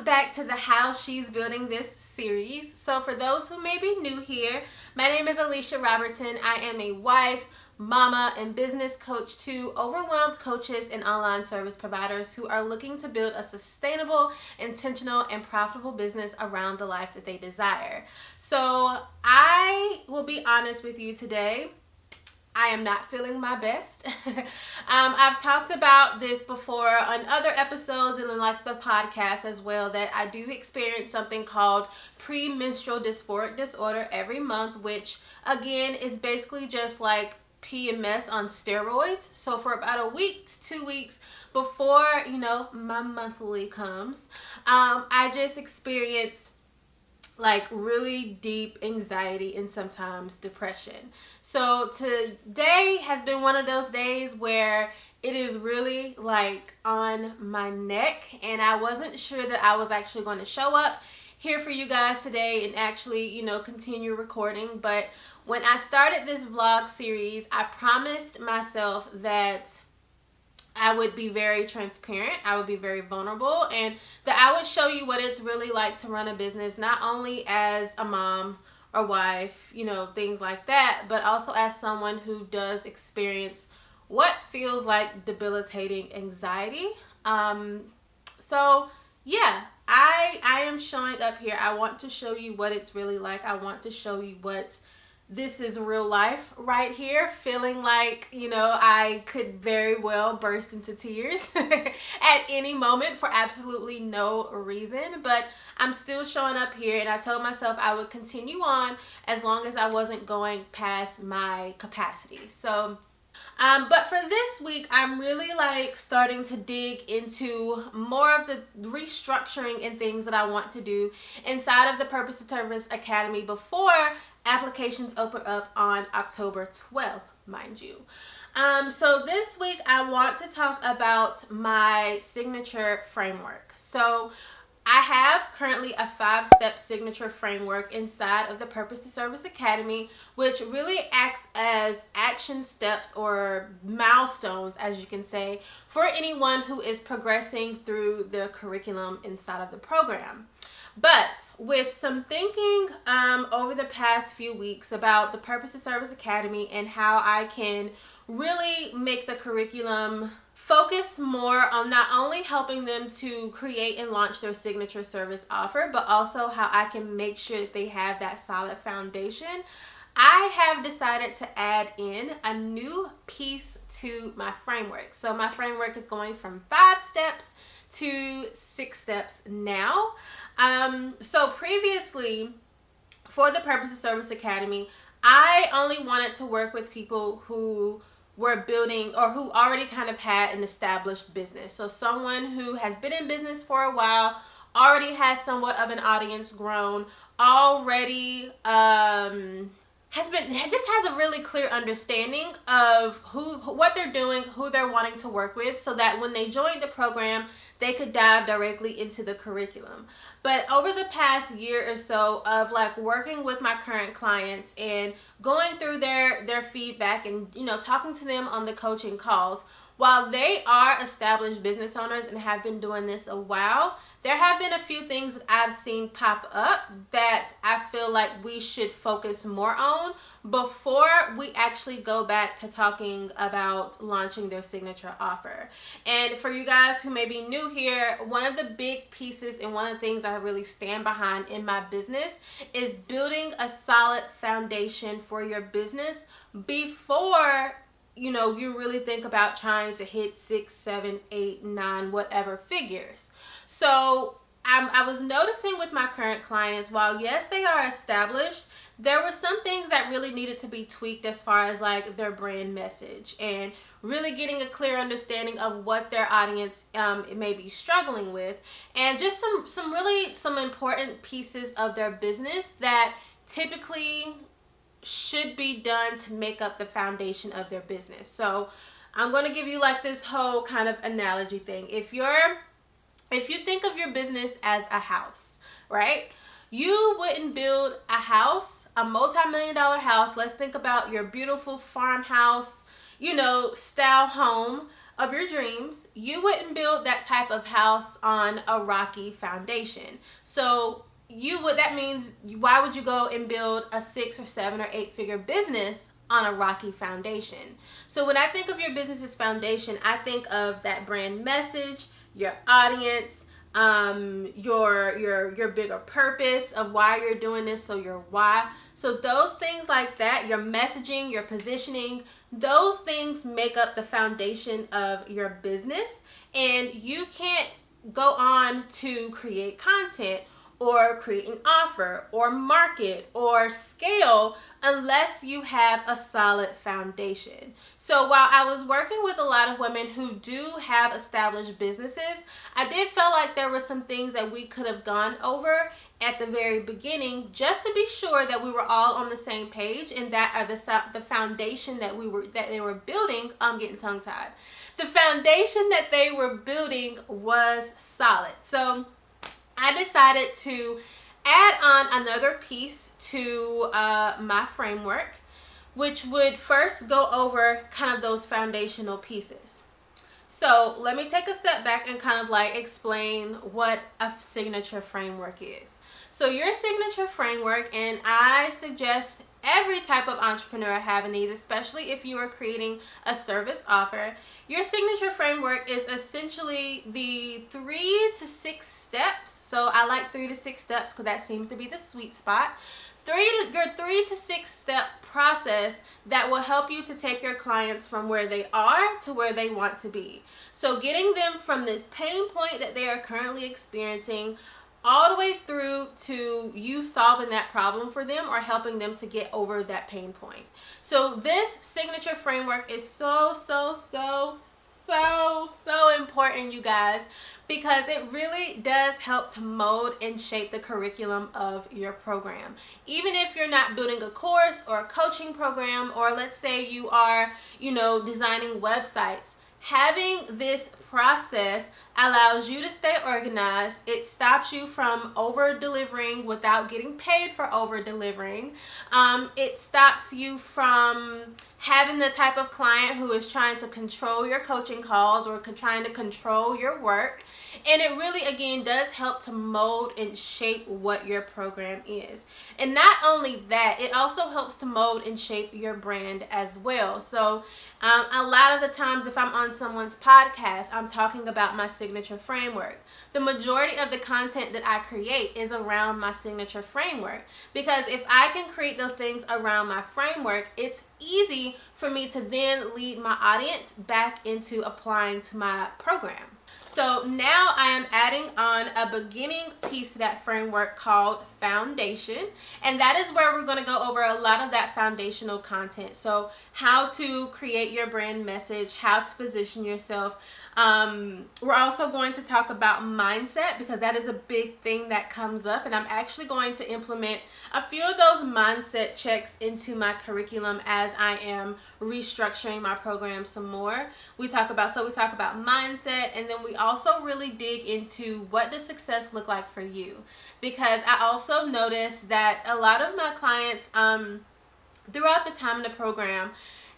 Welcome back to the How She's Building This series. So for those who may be new here, my name is Alicia Robertson. I am a wife, mama, and business coach to overwhelmed coaches and online service providers who are looking to build a sustainable, intentional, and profitable business around the life that they desire. So I will be honest with you today. I am not feeling my best. I've talked about this before on other episodes and in like the podcast as well, that I do experience something called premenstrual dysphoric disorder every month, which again is basically just like PMS on steroids. So for about a week to 2 weeks before, my monthly comes, I just experience like really deep anxiety and sometimes depression. So today has been one of those days where it is really like on my neck, and I wasn't sure that I was actually going to show up here for you guys today and actually, continue recording. But when I started this vlog series, I promised myself that I would be very transparent, I would be very vulnerable, and that I would show you what it's really like to run a business, not only as a mom or wife, things like that, but also as someone who does experience what feels like debilitating anxiety. So yeah, I am showing up here. I want to show you what it's really like. I want to show you what this is real life right here, feeling like, I could very well burst into tears at any moment for absolutely no reason. But I'm still showing up here, and I told myself I would continue on as long as I wasn't going past my capacity. So, but for this week, I'm really like starting to dig into more of the restructuring and things that I want to do inside of the Purpose of Service Academy before applications open up on October 12th, mind you. So this week I want to talk about my signature framework. So I have currently a 5-step signature framework inside of the Purpose to Service Academy, which really acts as action steps or milestones, as you can say, for anyone who is progressing through the curriculum inside of the program. But with some thinking over the past few weeks about the Purpose to Service Academy and how I can really make the curriculum focus more on not only helping them to create and launch their signature service offer, but also how I can make sure that they have that solid foundation, I have decided to add in a new piece to my framework. So my framework is going from 5 steps to 6 steps now. So previously, for the Purpose of Service Academy, I only wanted to work with people who were building or who already kind of had an established business. So someone who has been in business for a while, already has somewhat of an audience grown, already has a really clear understanding of what they're doing, who they're wanting to work with, so that when they join the program, they could dive directly into the curriculum. But over the past year or so of like working with my current clients and going through their feedback and talking to them on the coaching calls, while they are established business owners and have been doing this a while, there have been a few things that I've seen pop up that I feel like we should focus more on before we actually go back to talking about launching their signature offer. And for you guys who may be new here, one of the big pieces and one of the things I really stand behind in my business is building a solid foundation for your business before you really think about trying to hit 6, 7, 8, 9, whatever figures. So I was noticing with my current clients, while yes, they are established, there were some things that really needed to be tweaked as far as like their brand message and really getting a clear understanding of what their audience may be struggling with, and just some important pieces of their business that typically should be done to make up the foundation of their business. So I'm going to give you like this whole kind of analogy thing. If you think of your business as a house, right? You wouldn't build a house, a multi-million-dollar house. Let's think about your beautiful farmhouse, style home. of your dreams, you wouldn't build that type of house on a rocky foundation. So that means why would you go and build a 6 or 7 or 8 figure business on a rocky foundation? So when I think of your business's foundation, I think of that brand message, your audience, your bigger purpose of why you're doing this, so your why. So those things like that, your messaging, your positioning, those things make up the foundation of your business. And you can't go on to create content or create an offer or market or scale unless you have a solid foundation. So while I was working with a lot of women who do have established businesses, I did feel like there were some things that we could have gone over at the very beginning just to be sure that we were all on the same page, and that the foundation that they were building, I'm getting tongue-tied. The foundation that they were building was solid. So I decided to add on another piece to my framework, which would first go over kind of those foundational pieces. So let me take a step back and kind of like explain what a signature framework is. So your signature framework, and I suggest every type of entrepreneur having these, especially if you are creating a service offer. Your signature framework is essentially the 3 to 6 steps. So I like 3 to 6 steps because that seems to be the sweet spot. Your 3 to 6 step process that will help you to take your clients from where they are to where they want to be. So getting them from this pain point that they are currently experiencing all the way through to you solving that problem for them or helping them to get over that pain point. So this signature framework is so important, you guys, because it really does help to mold and shape the curriculum of your program. Even if you're not building a course or a coaching program, or let's say you are, designing websites, having this process allows you to stay organized. It stops you from over delivering without getting paid for over delivering. It stops you from having the type of client who is trying to control your coaching calls or trying to control your work. And it really, again, does help to mold and shape what your program is. And not only that, it also helps to mold and shape your brand as well. So a lot of the times if I'm on someone's podcast, I'm talking about my signature framework. The majority of the content that I create is around my signature framework, because if I can create those things around my framework, it's easy for me to then lead my audience back into applying to my program. So now I am adding on a beginning piece to that framework called foundation, and that is where we're going to go over a lot of that foundational content. So how to create your brand message, how to position yourself. We're also going to talk about mindset, because that is a big thing that comes up, and I'm actually going to implement a few of those mindset checks into my curriculum as I am restructuring my program some more. We talk about mindset, and then we also really dig into what does success look like for you, because I also noticed that a lot of my clients throughout the time in the program,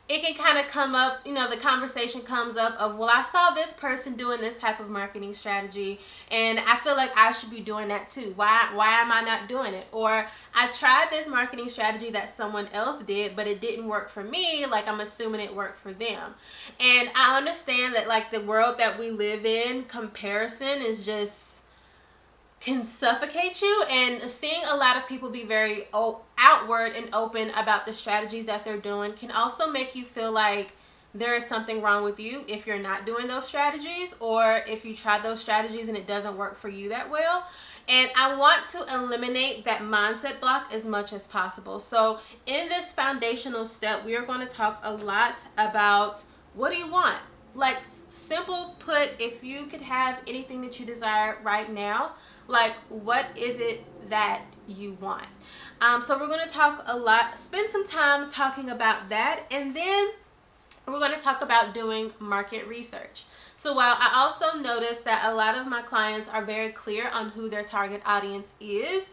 it can kind of come up, the conversation comes up of, well, I saw this person doing this type of marketing strategy and I feel like I should be doing that too. Why am I not doing it? Or I tried this marketing strategy that someone else did, but it didn't work for me. Like, I'm assuming it worked for them. And I understand that, like, the world that we live in, comparison is just can suffocate you, and seeing a lot of people be very outward and open about the strategies that they're doing can also make you feel like there is something wrong with you if you're not doing those strategies, or if you try those strategies and it doesn't work for you that well. And I want to eliminate that mindset block as much as possible. So in this foundational step, we are going to talk a lot about, what do you want? Like, simple put, if you could have anything that you desire right now, like, what is it that you want? So we're going to talk a lot, spend some time talking about that, and then we're going to talk about doing market research. So while I also noticed that a lot of my clients are very clear on who their target audience is,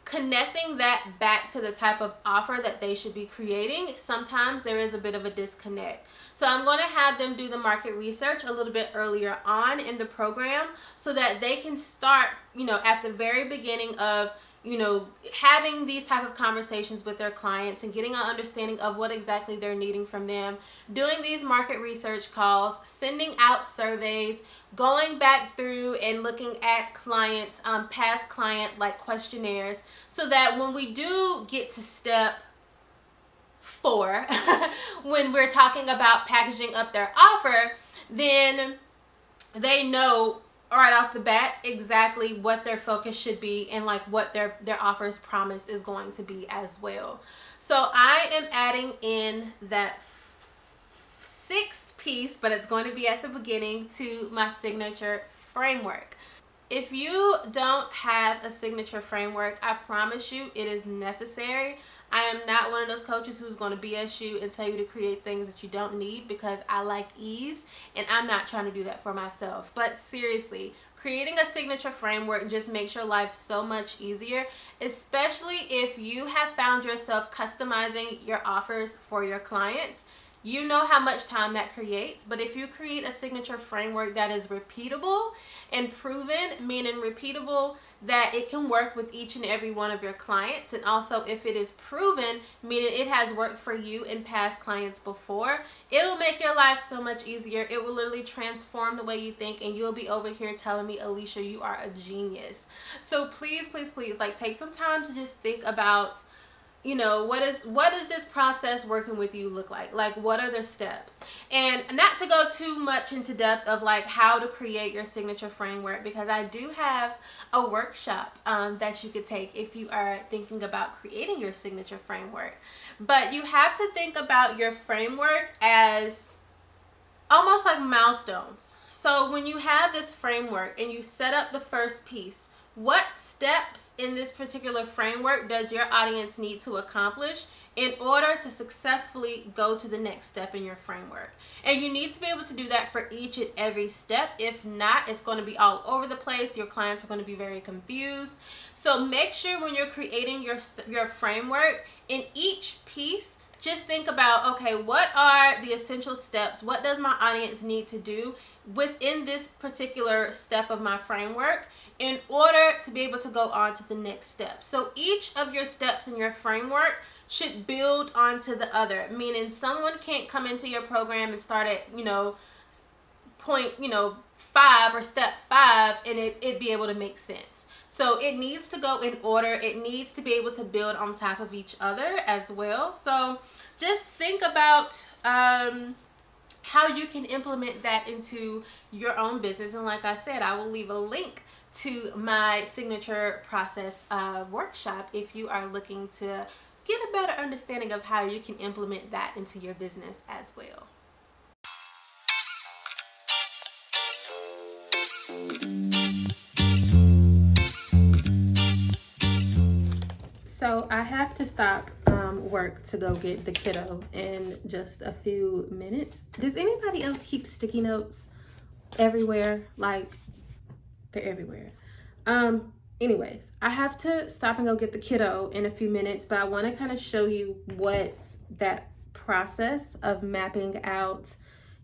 connecting that back to the type of offer that they should be creating, sometimes there is a bit of a disconnect. So I'm going to have them do the market research a little bit earlier on in the program so that they can start, at the very beginning of, having these type of conversations with their clients and getting an understanding of what exactly they're needing from them, doing these market research calls, sending out surveys, going back through and looking at clients, past client like questionnaires, so that when we do get to step 4, when we're talking about packaging up their offer, then they know right off the bat exactly what their focus should be and like what their offer's promise is going to be as well. So I am adding in that 6th piece, but it's going to be at the beginning, to my signature framework. If you don't have a signature framework, I promise you it is necessary. I am not one of those coaches who's going to BS you and tell you to create things that you don't need, because I like ease and I'm not trying to do that for myself. But seriously, creating a signature framework just makes your life so much easier, especially if you have found yourself customizing your offers for your clients. You know how much time that creates, but if you create a signature framework that is repeatable and proven, meaning repeatable that it can work with each and every one of your clients, and also if it is proven, meaning it has worked for you and past clients before, it'll make your life so much easier. It will literally transform the way you think, and you'll be over here telling me, Alicia, you are a genius. So please, please, please, like, take some time to just think about, what does this process working with you look like? Like, what are the steps? And not to go too much into depth of like how to create your signature framework, because I do have a workshop that you could take if you are thinking about creating your signature framework. But you have to think about your framework as almost like milestones. So when you have this framework and you set up the first piece, what steps in this particular framework does your audience need to accomplish in order to successfully go to the next step in your framework? And you need to be able to do that for each and every step. If not, it's going to be all over the place. Your clients are going to be very confused. So make sure when you're creating your framework, in each piece, just think about, okay, what are the essential steps? What does my audience need to do within this particular step of my framework in order to be able to go on to the next step? So each of your steps in your framework should build onto the other, meaning someone can't come into your program and start at, point, 5 or step 5 and it be able to make sense. So it needs to go in order. It needs to be able to build on top of each other as well. So just think about how you can implement that into your own business. And like I said, I will leave a link to my signature process workshop if you are looking to get a better understanding of how you can implement that into your business as well. So I have to stop work to go get the kiddo in just a few minutes. Does anybody else keep sticky notes everywhere? Like, they're everywhere. Anyways, I have to stop and go get the kiddo in a few minutes, but I want to kind of show you what that process of mapping out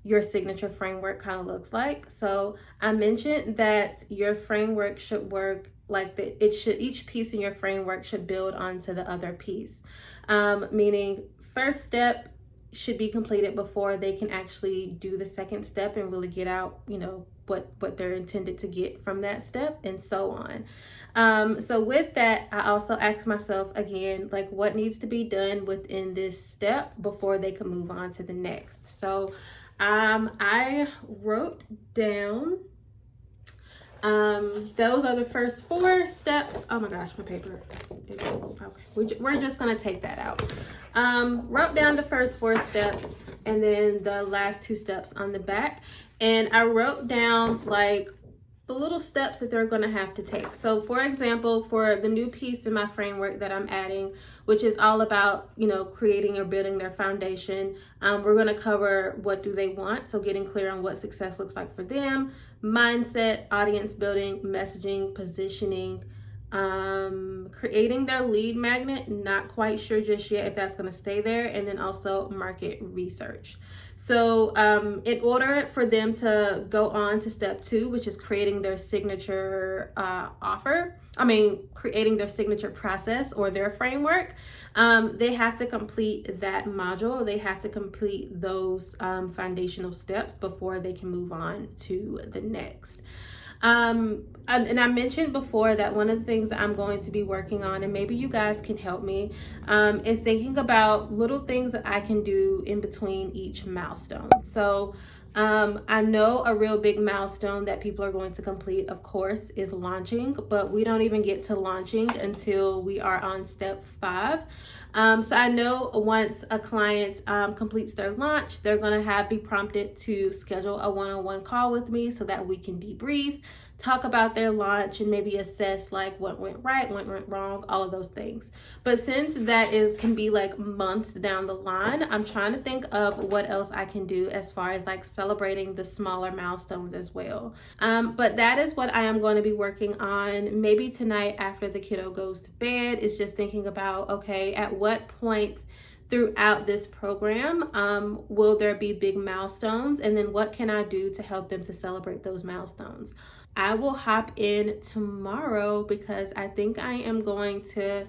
your signature framework kind of looks like. So I mentioned that your framework should work like each piece in your framework should build onto the other piece. Meaning first step should be completed before they can actually do the second step and really get out, what they're intended to get from that step, and so on. So with that, I also ask myself again, like, what needs to be done within this step before they can move on to the next. So I wrote down, those are the first 4 steps. Oh my gosh, my paper. Okay, we're just gonna take that out. Wrote down the first 4 steps and then the last 2 steps on the back. And I wrote down like the little steps that they're gonna have to take. So for example, for the new piece in my framework that I'm adding, which is all about, creating or building their foundation, we're gonna cover what do they want. So getting clear on what success looks like for them, mindset, audience building, messaging, positioning, creating their lead magnet, not quite sure just yet if that's going to stay there, and then also market research. So in order for them to go on to step 2, which is creating their signature creating their signature process or their framework, they have to complete that module. They have to complete those foundational steps before they can move on to the next. And I mentioned before that one of the things that I'm going to be working on, and maybe you guys can help me, is thinking about little things that I can do in between each milestone. So I know a real big milestone that people are going to complete, of course, is launching, but we don't even get to launching until we are on step 5. So I know once a client completes their launch, they're going to be prompted to schedule a one-on-one call with me so that we can debrief, talk about their launch, and maybe assess like what went right, what went wrong, all of those things. But since that can be like months down the line, I'm trying to think of what else I can do as far as like celebrating the smaller milestones as well. But that is what I am going to be working on. Maybe tonight after the kiddo goes to bed is just thinking about, okay, at what point throughout this program will there be big milestones, and then what can I do to help them to celebrate those milestones. I will hop in tomorrow because I think I am going to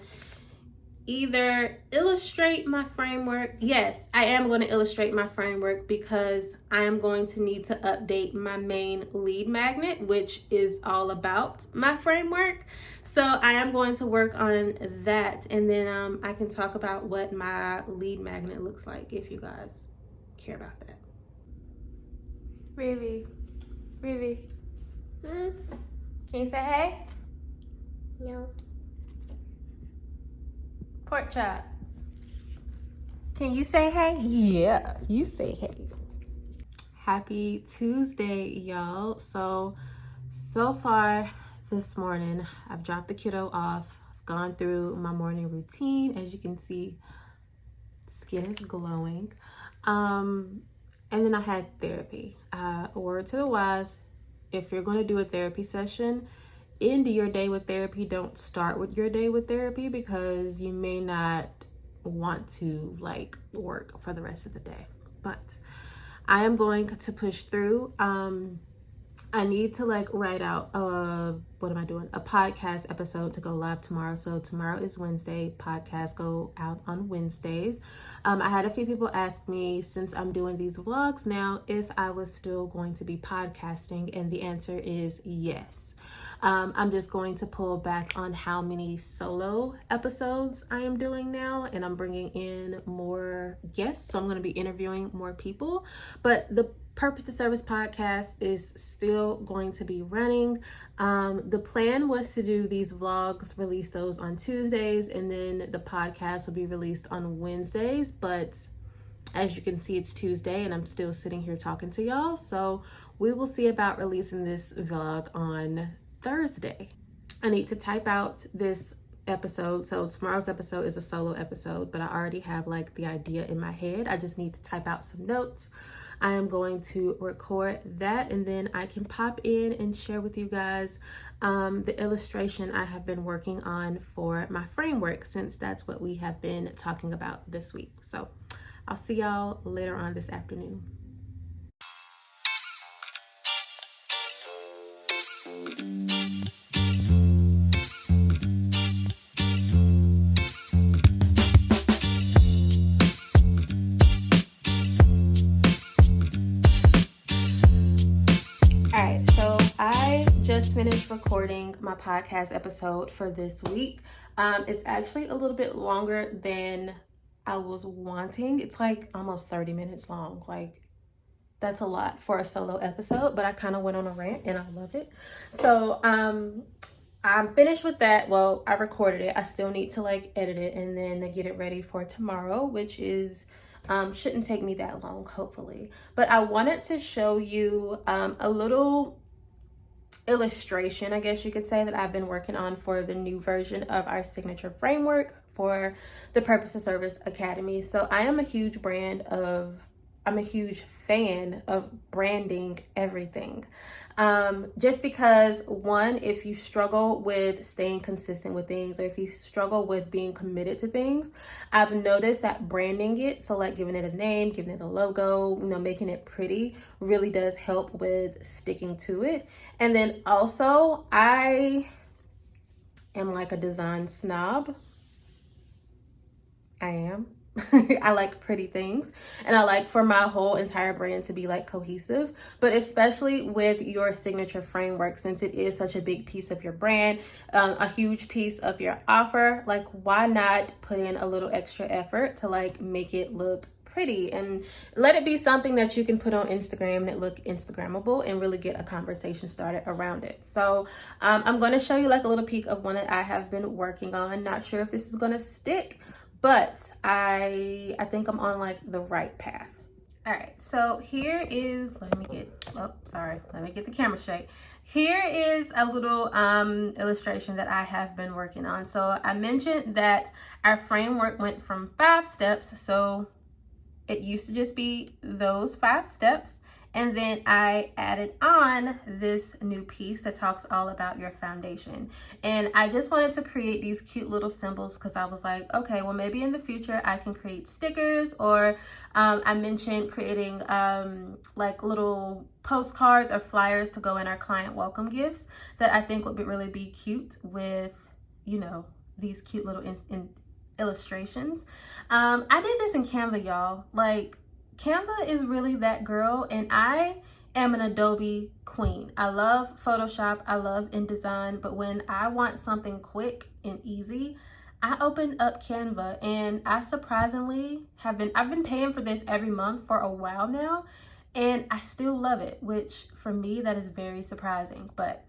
either illustrate my framework. Yes, I am going to illustrate my framework because I am going to need to update my main lead magnet, which is all about my framework. So I am going to work on that, and then I can talk about what my lead magnet looks like if you guys care about that. Riri. Can you say hey? No. Pork chop. Can you say hey? Yeah, you say hey. Happy Tuesday, y'all. So far this morning, I've dropped the kiddo off, gone through my morning routine. As you can see, skin is glowing. And then I had therapy. A word to the wise, if you're going to do a therapy session, end your day with therapy. Don't start with your day with therapy because you may not want to like work for the rest of the day. But I am going to push through. I need to like write out a podcast episode to go live tomorrow. So tomorrow is Wednesday. Podcasts go out on Wednesdays. I had a few people ask me, since I'm doing these vlogs now, if I was still going to be podcasting, and the answer is yes. I'm just going to pull back on how many solo episodes I am doing now, and I'm bringing in more guests. So I'm going to be interviewing more people, but the Purpose to Service podcast is still going to be running. The plan was to do these vlogs, release those on Tuesdays, and then the podcast will be released on Wednesdays. But as you can see, it's Tuesday and I'm still sitting here talking to y'all. So we will see about releasing this vlog on Thursday. I need to type out this episode. So tomorrow's episode is a solo episode, but I already have like the idea in my head. I just need to type out some notes. I am going to record that, and then I can pop in and share with you guys the illustration I have been working on for my framework, since that's what we have been talking about this week. So I'll see y'all later on this afternoon. Alright, so I just finished recording my podcast episode for this week. It's actually a little bit longer than I was wanting. It's like almost 30 minutes long. Like, that's a lot for a solo episode, but I kind of went on a rant and I love it. So I'm finished with that. Well, I recorded it. I still need to like edit it and then get it ready for tomorrow, which is shouldn't take me that long, hopefully. But I wanted to show you a little illustration, I guess you could say, that I've been working on for the new version of our signature framework for the Purpose to Service Academy. So I am a huge brand of I'm a huge fan of branding everything. Just because, one, if you struggle with staying consistent with things, or if you struggle with being committed to things, I've noticed that branding it, so like giving it a name, giving it a logo, making it pretty, really does help with sticking to it. And then also, I am like a design snob. I am. I like pretty things, and I like for my whole entire brand to be like cohesive, but especially with your signature framework, since it is such a big piece of your brand, a huge piece of your offer, like why not put in a little extra effort to like make it look pretty and let it be something that you can put on Instagram and it look Instagrammable and really get a conversation started around it. So I'm going to show you like a little peek of one that I have been working on. Not sure if this is going to stick, but I think I'm on like the right path. All right, so here is, let me get the camera straight. Here is a little illustration that I have been working on. So I mentioned that our framework went from 5 steps. So it used to just be those 5 steps. And then I added on this new piece that talks all about your foundation. And I just wanted to create these cute little symbols because I was like, okay, well, maybe in the future I can create stickers, or I mentioned creating like little postcards or flyers to go in our client welcome gifts that I think would really be cute with, these cute little illustrations. I did this in Canva, y'all. Like, Canva is really that girl, and I am an Adobe queen. I love Photoshop, I love InDesign, but when I want something quick and easy, I opened up Canva, and I surprisingly I've been paying for this every month for a while now, and I still love it, which for me, that is very surprising. But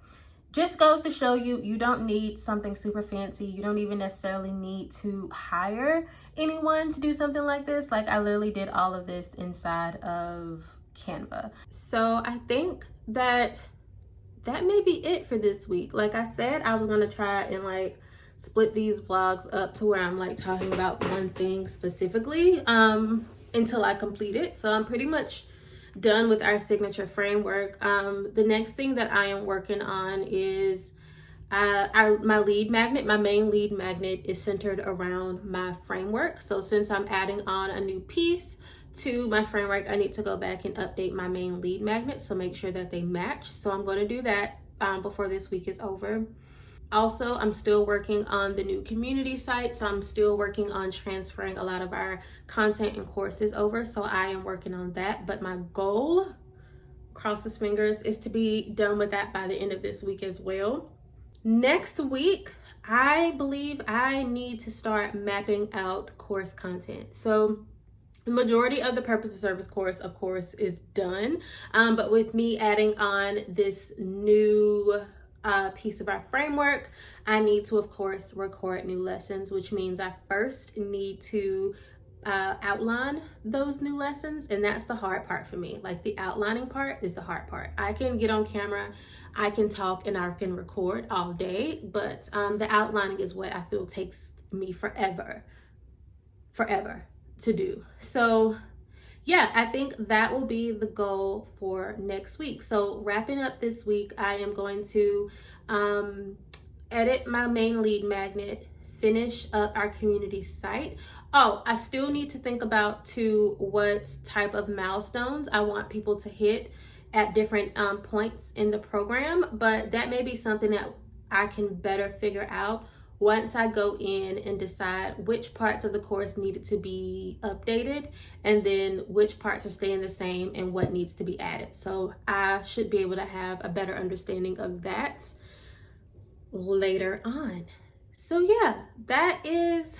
just goes to show you, you don't need something super fancy. You don't even necessarily need to hire anyone to do something like this. Like, I literally did all of this inside of Canva. So I think that may be it for this week. Like I said, I was gonna try and like split these vlogs up to where I'm like talking about one thing specifically until I complete it. So I'm pretty much done with our signature framework. The next thing that I am working on is my lead magnet. My main lead magnet is centered around my framework. So since I'm adding on a new piece to my framework, I need to go back and update my main lead magnet, so make sure that they match. So I'm going to do that before this week is over. Also, I'm still working on the new community site, so I'm still working on transferring a lot of our content and courses over, so I am working on that. But my goal, cross his fingers, is to be done with that by the end of this week as well. Next week, I believe I need to start mapping out course content. So the majority of the purpose of service course, of course, is done, but with me adding on this new piece of our framework, I need to, of course, record new lessons, which means I first need to outline those new lessons, and that's the hard part for me. Like, the outlining part is the hard part. I can get on camera, I can talk, and I can record all day, but the outlining is what I feel takes me forever to do. So yeah, I think that will be the goal for next week. So wrapping up this week, I am going to edit my main lead magnet, finish up our community site. Oh, I still need to think about too what type of milestones I want people to hit at different points in the program, but that may be something that I can better figure out once I go in and decide which parts of the course needed to be updated and then which parts are staying the same and what needs to be added. So I should be able to have a better understanding of that later on. So yeah, that is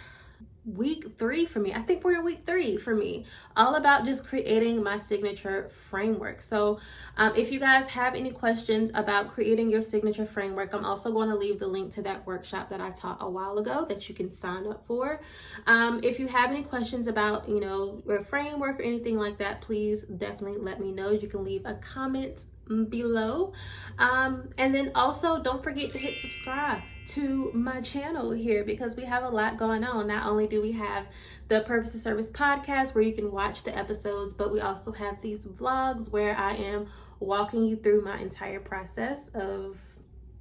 week 3 for me. I think we're in week 3 for me, all about just creating my signature framework. So if you guys have any questions about creating your signature framework, I'm also going to leave the link to that workshop that I taught a while ago that you can sign up for. If you have any questions about, your framework or anything like that, please definitely let me know. You can leave a comment below. And then also don't forget to hit subscribe to my channel here, because we have a lot going on. Not only do we have the Purpose of Service podcast where you can watch the episodes, but we also have these vlogs where I am walking you through my entire process of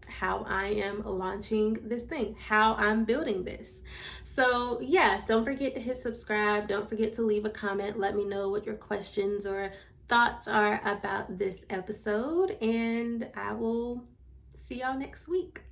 how I am launching this thing, how I'm building this. So yeah, don't forget to hit subscribe. Don't forget to leave a comment. Let me know what your questions or thoughts are about this episode, and I will see y'all next week.